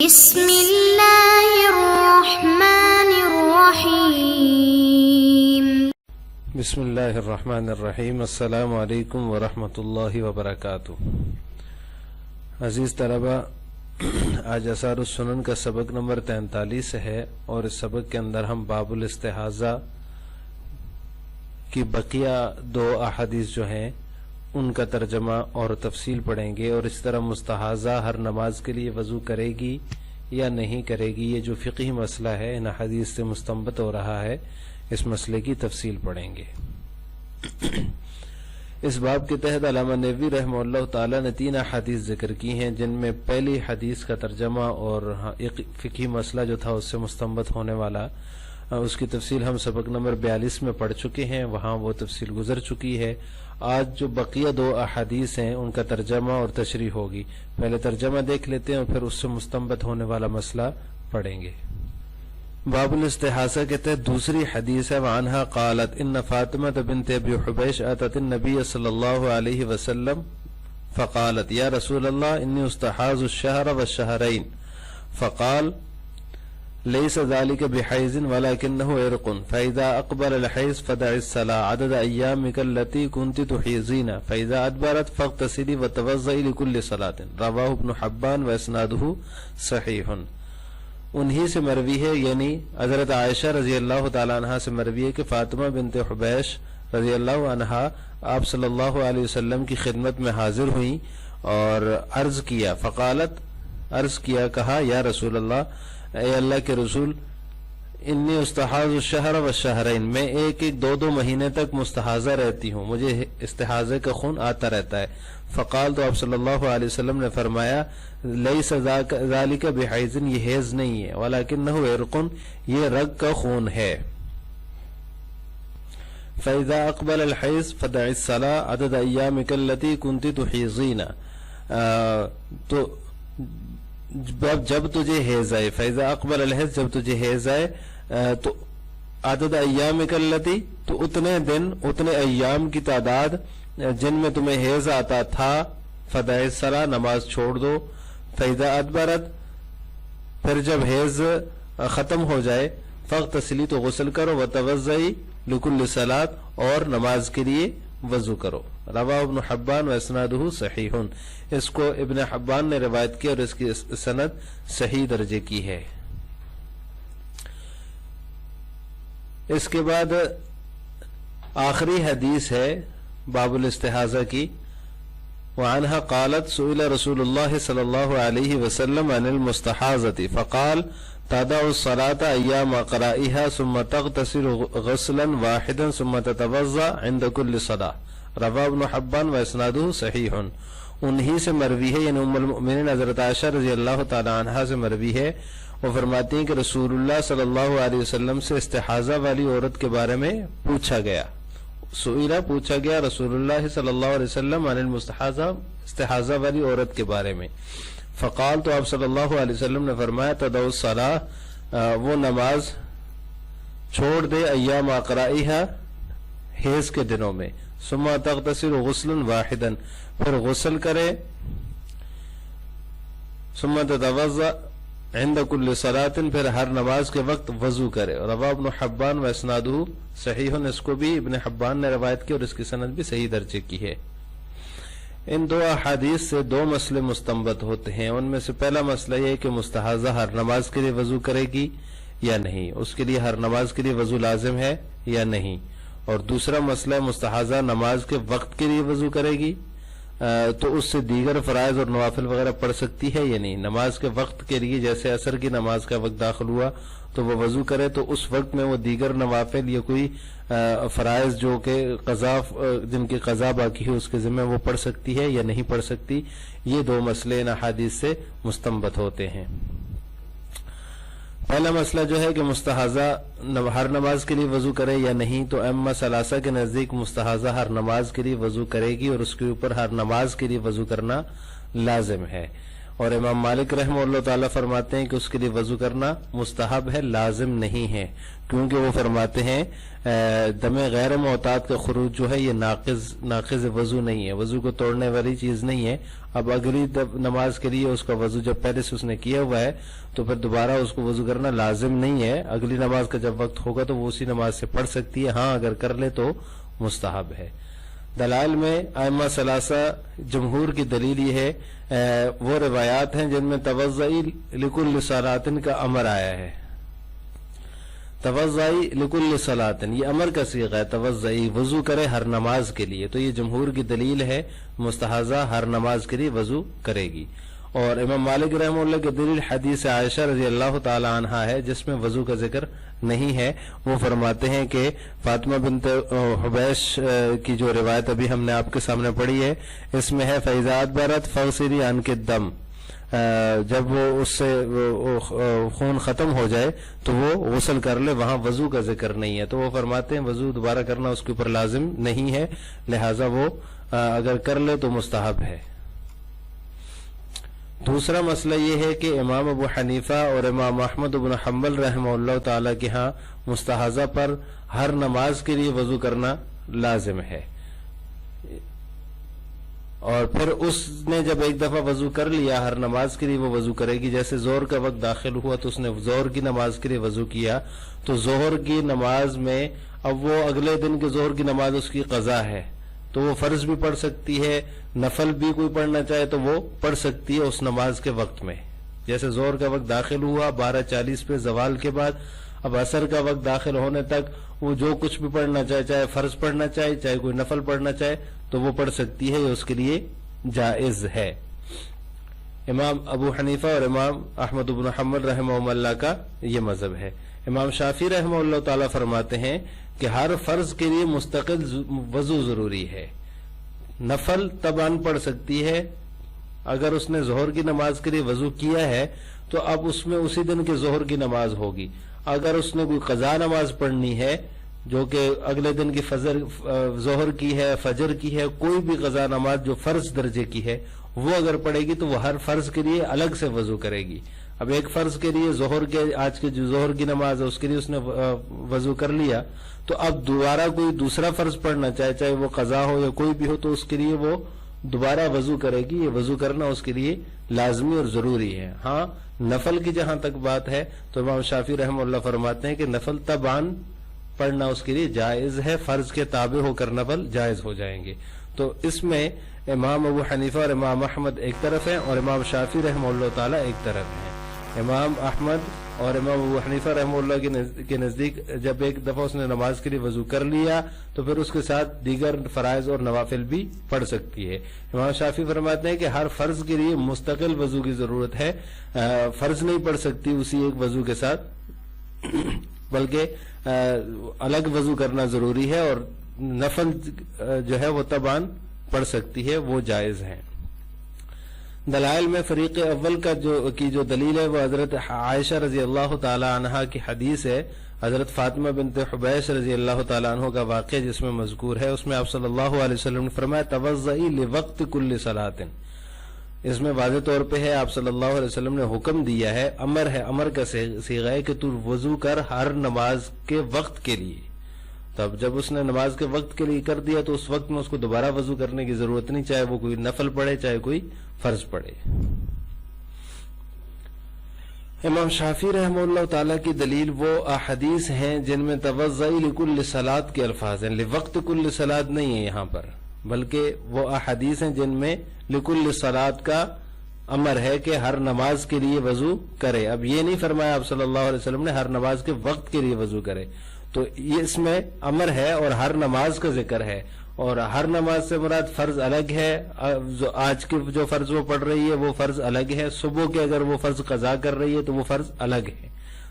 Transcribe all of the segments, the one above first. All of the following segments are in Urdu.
بسم اللہ الرحمن الرحیم۔ بسم اللہ الرحمن الرحیم۔ السلام علیکم ورحمۃ اللہ وبرکاتہ۔ عزیز طلبہ، آج آثار السنن کا سبق نمبر 43 ہے، اور اس سبق کے اندر ہم باب الاستحاضہ کی بقیہ 2 احادیث جو ہیں ان کا ترجمہ اور تفصیل پڑھیں گے، اور اس طرح مستحاضہ ہر نماز کے لیے وضو کرے گی یا نہیں کرے گی، یہ جو فقہی مسئلہ ہے ان حدیث سے مستنبط ہو رہا ہے، اس مسئلے کی تفصیل پڑھیں گے۔ اس باب کے تحت علامہ نووی رحمہ اللہ تعالی نے 3 احادیث ذکر کی ہیں، جن میں پہلی حدیث کا ترجمہ اور ایک فقہی مسئلہ جو تھا اس سے مستنبط ہونے والا، اس کی تفصیل ہم سبق نمبر 42 میں پڑھ چکے ہیں، وہاں وہ تفصیل گزر چکی ہے۔ آج جو بقیہ 2 احادیث ہیں ان کا ترجمہ اور تشریح ہوگی۔ پہلے ترجمہ دیکھ لیتے ہیں اور پھر اس سے مستنبط ہونے والا مسئلہ پڑھیں گے۔ باب الاستحاضہ کے تحت دوسری حدیث ہے، وعنہا قالت ان فاطمہ بنت ابی حبیش اتت النبی صلی اللہ علیہ وسلم فقالت یا رسول اللہ انی استحاض الشہر والشہرین فقال ليس ذلك بحيض ولكنه عرق فإذا أقبل الحيض فدع الصلاة عدد أيامك التي كنت تحيضين فإذا أدبرت فاغتسلي وتوضئي لكل صلاة، رواه ابن حبان وإسناده صحيح۔ انہی سے مروی ہے، یعنی حضرت عائشہ رضی اللہ تعالی عنہا سے مروی ہے کہ فاطمہ بنت حبیش رضی اللہ عنہا آپ صلی اللہ علیہ وسلم کی خدمت میں حاضر ہوئیں اور عرض کیا، فقالت عرض کیا، کہا یا رسول اللہ، اے اللہ کے رسول، انی استحاض الشہر والشہرین، میں 1-2 مہینے تک مستحاضہ رہتی ہوں، مجھے استحاضے کا خون آتا رہتا ہے۔ فقال، تو آپ صلی اللہ علیہ وسلم نے فرمایا، لیس ذالک بحیض، یہ حیض نہیں ہے، ولکنہ عرق، یہ رگ کا خون ہے۔ فاذا اقبل الحیض فدع الصلاة عدد ایامک التی کنت تحیضین، تو جب تجھے حیض آئے، فیضا اقبل الحیض، جب تجھے حیض آئے تو عدد ایامک التی، تو اتنے دن، اتنے ایام کی تعداد جن میں تمہیں حیض آتا تھا، فدع الصلاۃ، نماز چھوڑ دو، فیضا ادبرت، پھر جب حیض ختم ہو جائے، فاغتسلی، تو غسل کرو، وتوضئی لکل صلاۃ، اور نماز کے لیے وضو کرو، رواہ ابن حبان و اسنادہ صحیح، اس کو ابن حبان نے روایت کی اور اس کی سند صحیح درجے کی ہے۔ اس کے بعد آخری حدیث ہے باب الاستحاضہ کی، وعنہا قالت سئل رسول اللہ صلی اللہ علیہ وسلم عن المستحاضة فقال تدع الصلاة ایام قرائها ثم تغتسل غسلا واحدا ثم تتوضا عند كل صلاة، رواہ ابن حبان و اسنادہ صحیح۔ انہی سے مروی ہے، یعنی ام المؤمنین حضرت عائشہ رضی اللہ تعالی عنہا سے مروی ہے، وہ فرماتی ہیں کہ رسول اللہ صلی اللہ علیہ وسلم سے استحاضہ والی عورت کے بارے میں پوچھا گیا، سئلہ، پوچھا گیا رسول اللہ صلی اللہ علیہ وسلم عن المستحاضہ، استحاضہ والی عورت کے بارے میں، فقال، تو آپ صلی اللہ علیہ وسلم نے فرمایا، تدع الصلاۃ، وہ نماز چھوڑ دے، ایام قرائها، حیض کے دنوں میں، ثم تغتسل غسلا واحدا، پھر غسل کرے، ثم تتوضا عند كل صلاۃ، پھر ہر نماز کے وقت وضو کرے، رواہ ابن حبان و اسنادہ صحیح، اس کو بھی ابن حبان نے روایت کی اور اس کی سند بھی صحیح درجے کی ہے۔ ان 2 احادیث سے 2 مسئلے مستنبط ہوتے ہیں، ان میں سے پہلا مسئلہ یہ ہے کہ مستحاضہ ہر نماز کے لیے وضو کرے گی یا نہیں، اس کے لیے ہر نماز کے لیے وضو لازم ہے یا نہیں، اور دوسرا مسئلہ مستحاضہ نماز کے وقت کے لیے وضو کرے گی تو اس سے دیگر فرائض اور نوافل وغیرہ پڑھ سکتی ہے یا نہیں۔ نماز کے وقت کے لیے جیسے عصر کی نماز کا وقت داخل ہوا تو وہ وضو کرے، تو اس وقت میں وہ دیگر نوافل یا کوئی فرائض جو کہ قضا، جن کی قضا باقی ہے اس کے ذمہ، وہ پڑھ سکتی ہے یا نہیں پڑھ سکتی۔ یہ 2 مسئلے ان احادیث سے مستنبط ہوتے ہیں۔ پہلا مسئلہ جو ہے کہ مستحاضہ ہر نماز کے لیے وضو کرے یا نہیں، تو ائمہ ثلاثہ کے نزدیک مستحاضہ ہر نماز کے لیے وضو کرے گی اور اس کے اوپر ہر نماز کے لیے وضو کرنا لازم ہے، اور امام مالک رحمہ اللہ تعالیٰ فرماتے ہیں کہ اس کے لیے وضو کرنا مستحب ہے، لازم نہیں ہے، کیونکہ وہ فرماتے ہیں دم غیر معتاد کا خروج جو ہے یہ ناقض وضو نہیں ہے، وضو کو توڑنے والی چیز نہیں ہے۔ اب اگلی نماز کے لیے اس کا وضو جب پہلے سے اس نے کیا ہوا ہے تو پھر دوبارہ اس کو وضو کرنا لازم نہیں ہے، اگلی نماز کا جب وقت ہوگا تو وہ اسی نماز سے پڑھ سکتی ہے، ہاں اگر کر لے تو مستحب ہے۔ دلائل میں ائمہ ثلاثہ جمہور کی دلیل یہ ہے وہ روایات ہیں جن میں توضعی لکل صلاتن کا امر آیا ہے۔ توضعی لکل صلاتن یہ امر کا صیغہ ہے، توضعی وضو کرے ہر نماز کے لیے، تو یہ جمہور کی دلیل ہے، مستحاضہ ہر نماز کے لیے وضو کرے گی۔ اور امام مالک رحمہ اللہ کی دلیل حدیث عائشہ رضی اللہ تعالی عنہا ہے جس میں وضو کا ذکر نہیں ہے۔ وہ فرماتے ہیں کہ فاطمہ بنت حبیش کی جو روایت ابھی ہم نے آپ کے سامنے پڑھی ہے اس میں ہے فَإِذَا أَدْبَرَتْ فَاغْسِلِي عَنْكِ الدَّمَ، جب وہ اس سے خون ختم ہو جائے تو وہ غسل کر لے، وہاں وضو کا ذکر نہیں ہے، تو وہ فرماتے ہیں وضو دوبارہ کرنا اس کے اوپر لازم نہیں ہے، لہٰذا وہ اگر کر لے تو مستحب ہے۔ دوسرا مسئلہ یہ ہے کہ امام ابو حنیفہ اور امام احمد بن حنبل رحمہ اللہ تعالی کے ہاں مستحاضہ پر ہر نماز کے لیے وضو کرنا لازم ہے، اور پھر اس نے جب ایک دفعہ وضو کر لیا ہر نماز کے لیے وہ وضو کرے گی۔ جیسے ظہر کا وقت داخل ہوا تو اس نے ظہر کی نماز کے لیے وضو کیا، تو ظہر کی نماز میں اب وہ اگلے دن کے ظہر کی نماز اس کی قضا ہے، تو وہ فرض بھی پڑھ سکتی ہے، نفل بھی کوئی پڑھنا چاہے تو وہ پڑھ سکتی ہے اس نماز کے وقت میں۔ جیسے ظہر کا وقت داخل ہوا 12:40 پہ زوال کے بعد، اب عصر کا وقت داخل ہونے تک وہ جو کچھ بھی پڑھنا چاہے، چاہے فرض پڑھنا چاہے چاہے کوئی نفل پڑھنا چاہے تو وہ پڑھ سکتی ہے، یہ اس کے لیے جائز ہے۔ امام ابو حنیفہ اور امام احمد بن حنبل رحمہ اللہ کا یہ مذہب ہے۔ امام شافعی رحمہ اللہ تعالی فرماتے ہیں کہ ہر فرض کے لیے مستقل وضو ضروری ہے، نفل طبعاً پڑھ سکتی ہے، اگر اس نے ظہر کی نماز کے لیے وضو کیا ہے تو اب اس میں اسی دن کے ظہر کی نماز ہوگی۔ اگر اس نے کوئی قضا نماز پڑھنی ہے جو کہ اگلے دن کی ظہر کی ہے، فجر کی ہے، کوئی بھی قضا نماز جو فرض درجے کی ہے وہ اگر پڑھے گی تو وہ ہر فرض کے لیے الگ سے وضو کرے گی۔ اب ایک فرض کے لیے آج کے جو ظہر کی نماز ہے اس کے لیے اس نے وضو کر لیا، تو اب دوبارہ کوئی دوسرا فرض پڑھنا چاہے، چاہے وہ قضا ہو یا کوئی بھی ہو، تو اس کے لیے وہ دوبارہ وضو کرے گی۔ یہ وضو کرنا اس کے لیے لازمی اور ضروری ہے۔ ہاں نفل کی جہاں تک بات ہے تو امام شافعی رحمہ اللہ فرماتے ہیں کہ نفل طبعاً پڑھنا اس کے لیے جائز ہے، فرض کے تابع ہو کر نفل جائز ہو جائیں گے۔ تو اس میں امام ابو حنیفہ اور امام احمد ایک طرف ہیں اور امام شافعی رحمہ اللہ تعالی ایک طرف ہیں۔ امام احمد اور امام ابو حنیفہ رحمہ اللہ کے نزدیک جب ایک دفعہ اس نے نماز کے لیے وضو کر لیا تو پھر اس کے ساتھ دیگر فرائض اور نوافل بھی پڑھ سکتی ہے۔ امام شافعی فرماتے ہیں کہ ہر فرض کے لیے مستقل وضو کی ضرورت ہے، فرض نہیں پڑھ سکتی اسی ایک وضو کے ساتھ، بلکہ الگ وضو کرنا ضروری ہے، اور نفل جو ہے وہ طبعاً پڑھ سکتی ہے، وہ جائز ہیں۔ دلائل میں فریق اول کی جو دلیل ہے وہ حضرت عائشہ رضی اللہ تعالی عنہا کی حدیث ہے، حضرت فاطمہ بنت حبیش رضی اللہ تعالی عنہ کا واقعہ جس میں مذکور ہے، اس میں آپ صلی اللہ علیہ وسلم نے فرمایا توضئی لوقت کل صلاۃ۔ اس میں واضح طور پہ ہے آپ صلی اللہ علیہ وسلم نے حکم دیا ہے، امر کا صیغہ ہے کہ تو وضو کر ہر نماز کے وقت کے لیے۔ تب جب اس نے نماز کے وقت کے لیے کر دیا تو اس وقت میں اس کو دوبارہ وضو کرنے کی ضرورت نہیں، چاہے وہ کوئی نفل پڑھے چاہے کوئی فرض پڑھے۔ امام شافعی رحمہ اللہ تعالیٰ کی دلیل وہ احادیث ہیں جن میں توضئی لکل صلاۃ کے الفاظ ہیں، لوقت کل صلاۃ نہیں ہے یہاں پر، بلکہ وہ احادیث ہیں جن میں لکل صلاۃ کا امر ہے کہ ہر نماز کے لیے وضو کرے۔ اب یہ نہیں فرمایا آپ صلی اللہ علیہ وسلم نے ہر نماز کے وقت کے لیے وضو کرے، تو یہ اس میں امر ہے اور ہر نماز کا ذکر ہے، اور ہر نماز سے مراد فرض الگ ہے، آج کے جو فرض وہ پڑھ رہی ہے وہ فرض الگ ہے، صبح کے اگر وہ فرض قضا کر رہی ہے تو وہ فرض الگ ہے،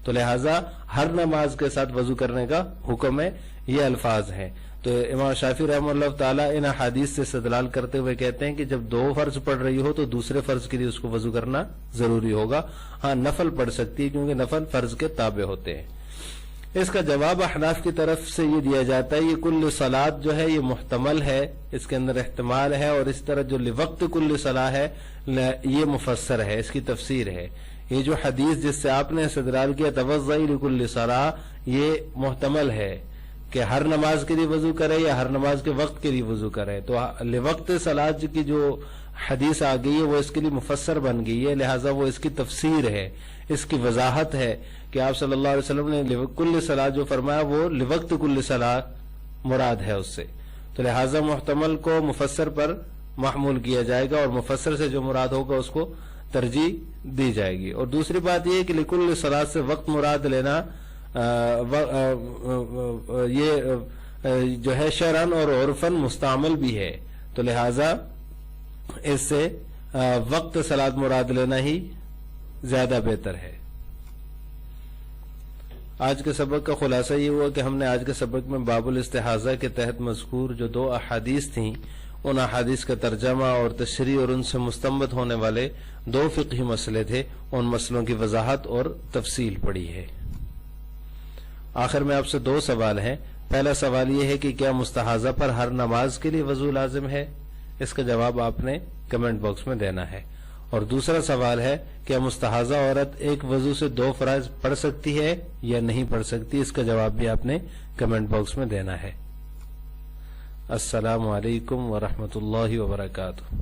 تو لہٰذا ہر نماز کے ساتھ وضو کرنے کا حکم ہے، یہ الفاظ ہیں۔ تو امام شافعی رحمہ اللہ تعالیٰ ان احادیث سے استدلال کرتے ہوئے کہتے ہیں کہ جب دو فرض پڑھ رہی ہو تو دوسرے فرض کے لیے اس کو وضو کرنا ضروری ہوگا، ہاں نفل پڑھ سکتی ہے کیونکہ نفل فرض کے تابع ہوتے ہیں۔ اس کا جواب احناف کی طرف سے یہ دیا جاتا ہے یہ کل صلاۃ جو ہے یہ محتمل ہے، اس کے اندر احتمال ہے، اور اس طرح جو لوقت کل صلاح ہے یہ مفسر ہے، اس کی تفسیر ہے۔ یہ جو حدیث جس سے آپ نے استدلال کیا توضئی لکل صلاح، یہ محتمل ہے کہ ہر نماز کے لیے وضو کرے یا ہر نماز کے وقت کے لیے وضو کرے، تو لوقت صلاۃ کی جو حدیث آ گئی ہے وہ اس کے لیے مفسر بن گئی ہے، لہٰذا وہ اس کی تفسیر ہے، اس کی وضاحت ہے کہ آپ صلی اللہ علیہ وسلم نے کل صلاۃ جو فرمایا وہ لوقت کل صلاۃ مراد ہے اس سے، تو لہٰذا محتمل کو مفسر پر محمول کیا جائے گا اور مفسر سے جو مراد ہوگا اس کو ترجیح دی جائے گی۔ اور دوسری بات یہ کہ لکل صلاۃ سے وقت مراد لینا یہ جو ہے شرعن اور عرفن مستعمل بھی ہے، تو لہٰذا اس سے وقت صلاۃ مراد لینا ہی زیادہ بہتر ہے۔ آج کے سبق کا خلاصہ یہ ہوا کہ ہم نے آج کے سبق میں باب الاستحاضہ کے تحت مذکور جو 2 احادیث تھیں ان احادیث کا ترجمہ اور تشریح اور ان سے مستنبط ہونے والے 2 فقہی مسئلے تھے، ان مسئلوں کی وضاحت اور تفصیل پڑھی ہے۔ آخر میں آپ سے 2 سوال ہیں۔ پہلا سوال یہ ہے کہ کیا مستحاضہ پر ہر نماز کے لیے وضو لازم ہے؟ اس کا جواب آپ نے کمنٹ باکس میں دینا ہے۔ اور دوسرا سوال ہے کیا مستحاضہ عورت ایک وضو سے 2 فرائض پڑھ سکتی ہے یا نہیں پڑھ سکتی؟ اس کا جواب بھی آپ نے کمنٹ باکس میں دینا ہے۔ السلام علیکم ورحمۃ اللہ وبرکاتہ۔